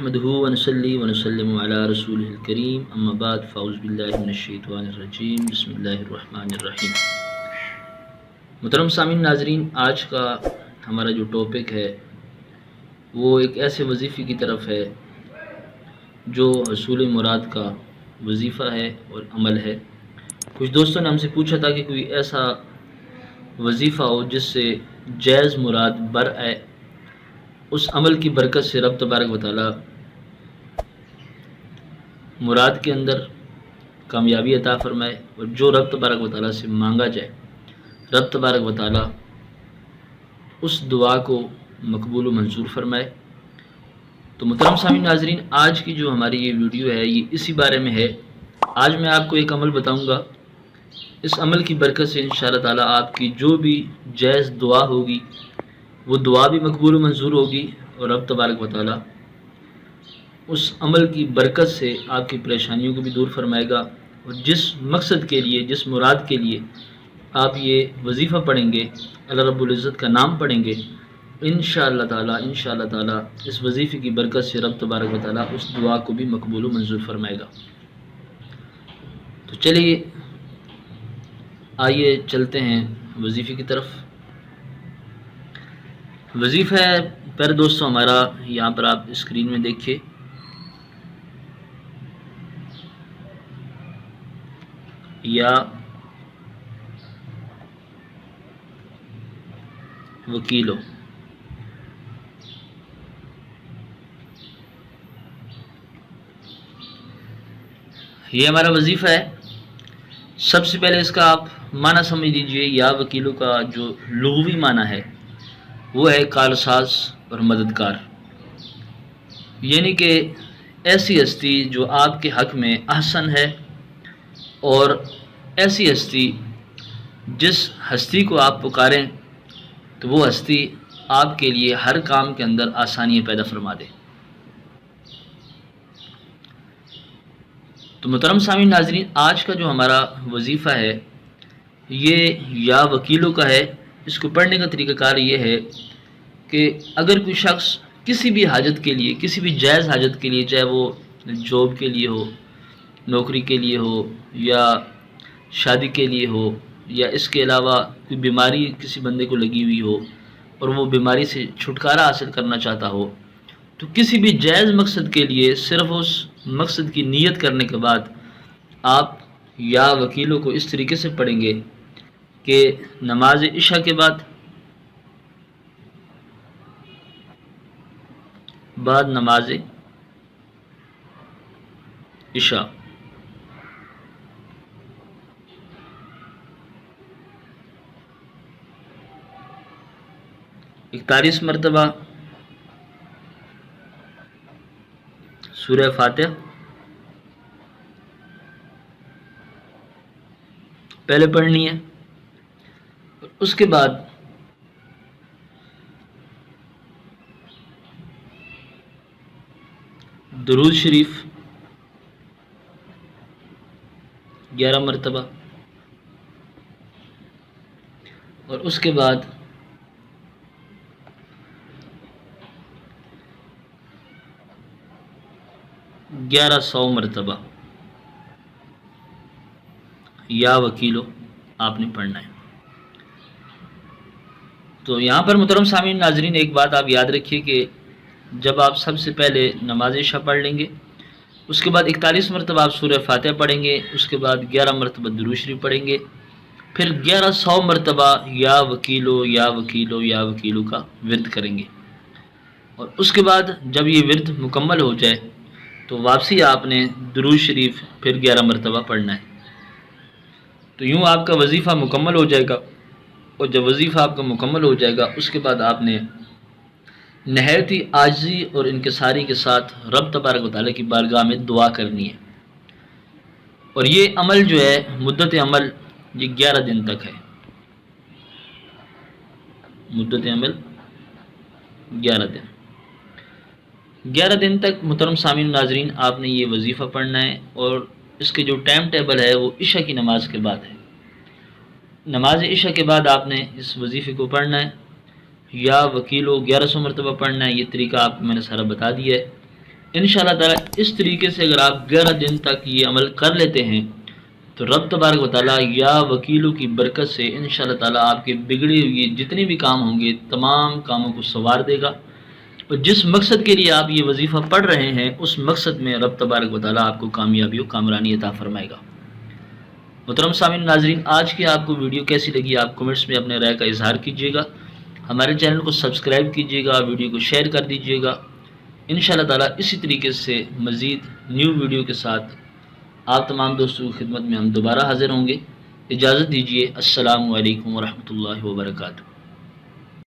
نحمده ونصلي ونسلم على رسوله الكريم اما بعد فاعوذ باللہ من الشیطان الرجیم بسم اللہ الرحمن الرحیم۔ محترم سامعین ناظرین، آج کا ہمارا جو ٹاپک ہے وہ ایک ایسے وظیفے کی طرف ہے جو حصول مراد کا وظیفہ ہے اور عمل ہے۔ کچھ دوستوں نے ہم سے پوچھا تھا کہ کوئی ایسا وظیفہ ہو جس سے جائز مراد بر آئے، اس عمل کی برکت سے رب تبارک و تعالیٰ مراد کے اندر کامیابی عطا فرمائے، اور جو رب تبارک و تعالیٰ سے مانگا جائے رب تبارک و تعالیٰ اس دعا کو مقبول و منظور فرمائے۔ تو محترم سامعین ناظرین، آج کی جو ہماری یہ ویڈیو ہے یہ اسی بارے میں ہے۔ آج میں آپ کو ایک عمل بتاؤں گا، اس عمل کی برکت سے انشاءاللہ تعالیٰ آپ کی جو بھی جائز دعا ہوگی وہ دعا بھی مقبول و منظور ہوگی، اور رب تبارک و تعالیٰ اس عمل کی برکت سے آپ کی پریشانیوں کو بھی دور فرمائے گا، اور جس مقصد کے لیے، جس مراد کے لیے آپ یہ وظیفہ پڑھیں گے، اللہ رب العزت کا نام پڑھیں گے، انشاءاللہ تعالیٰ اس وظیفے کی برکت سے رب تبارک و تعالیٰ اس دعا کو بھی مقبول و منظور فرمائے گا۔ تو چلیے آئیے چلتے ہیں وظیفے کی طرف۔ وظیفہ ہے پہلے دوستوں ہمارا، یہاں پر آپ اسکرین میں دیکھیے، یا وکیلو۔ یہ ہمارا وظیفہ ہے۔ سب سے پہلے اس کا آپ معنی سمجھ لیجئے۔ یا وکیلوں کا جو لغوی معنی ہے وہ ہے کارساز اور مددگار، یعنی کہ ایسی ہستی جو آپ کے حق میں احسن ہے، اور ایسی ہستی جس ہستی کو آپ پکاریں تو وہ ہستی آپ کے لیے ہر کام کے اندر آسانیاں پیدا فرما دے۔ تو محترم سامعین ناظرین، آج کا جو ہمارا وظیفہ ہے یہ یا وکیلوں کا ہے۔ اس کو پڑھنے کا طریقہ کار یہ ہے کہ اگر کوئی شخص کسی بھی حاجت کے لیے، کسی بھی جائز حاجت کے لیے، چاہے وہ جاب کے لیے ہو، نوکری کے لیے ہو، یا شادی کے لیے ہو، یا اس کے علاوہ کوئی بیماری کسی بندے کو لگی ہوئی ہو اور وہ بیماری سے چھٹکارا حاصل کرنا چاہتا ہو، تو کسی بھی جائز مقصد کے لیے صرف اس مقصد کی نیت کرنے کے بعد آپ یا وکیلوں کو اس طریقے سے پڑھیں گے کہ نماز عشاء کے بعد نماز عشاء 41 مرتبہ سورہ فاتحہ پہلے پڑھنی ہے، اس کے بعد درود شریف 11 مرتبہ، اور اس کے بعد گیارہ 100 مرتبہ یا وکیلو آپ نے پڑھنا ہے۔ تو یہاں پر محترم سامعین ناظرین ایک بات آپ یاد رکھیے کہ جب آپ سب سے پہلے نماز عشاء پڑھ لیں گے، اس کے بعد 41 مرتبہ آپ سورہ فاتحہ پڑھیں گے، اس کے بعد 11 مرتبہ درود شریف پڑھیں گے، پھر 1100 مرتبہ یا وکیلو یا وکیلو یا وکیلو کا ورد کریں گے، اور اس کے بعد جب یہ ورد مکمل ہو جائے تو واپسی آپ نے درود شریف پھر 11 مرتبہ پڑھنا ہے۔ تو یوں آپ کا وظیفہ مکمل ہو جائے گا، اور جب وظیفہ آپ کا مکمل ہو جائے گا اس کے بعد آپ نے نہایت ہی عاجزی اور انکساری کے ساتھ رب تبارک و تعالیٰ کی بارگاہ میں دعا کرنی ہے، اور یہ عمل جو ہے مدت عمل یہ 11 دن تک ہے۔ مدت عمل 11 دن تک محترم سامعین ناظرین آپ نے یہ وظیفہ پڑھنا ہے، اور اس کے جو ٹائم ٹیبل ہے وہ عشاء کی نماز کے بعد ہے۔ نماز عشاء کے بعد آپ نے اس وظیفے کو پڑھنا ہے، یا وکیلو 1100 مرتبہ پڑھنا ہے۔ یہ طریقہ آپ کو میں نے سارا بتا دیا ہے۔ انشاءاللہ تعالیٰ اس طریقے سے اگر آپ 11 دن تک یہ عمل کر لیتے ہیں تو رب تبارک و تعالیٰ یا وکیلوں کی برکت سے انشاءاللہ تعالیٰ آپ کے بگڑے ہوئے جتنے بھی کام ہوں گے تمام کاموں کو سنوار دے گا، اور جس مقصد کے لیے آپ یہ وظیفہ پڑھ رہے ہیں اس مقصد میں رب تبارک و تعالیٰ آپ کو کامیابی و کامرانی عطا فرمائے گا۔ محترم سامعین ناظرین، آج کی آپ کو ویڈیو کیسی لگی آپ کمنٹس میں اپنے رائے کا اظہار کیجیے گا، ہمارے چینل کو سبسکرائب کیجیے گا، ویڈیو کو شیئر کر دیجیے گا۔ انشاءاللہ تعالیٰ اسی طریقے سے مزید نیو ویڈیو کے ساتھ آپ تمام دوستوں کی خدمت میں ہم دوبارہ حاضر ہوں گے۔ اجازت دیجیے، السلام علیکم ورحمۃ اللہ وبرکاتہ۔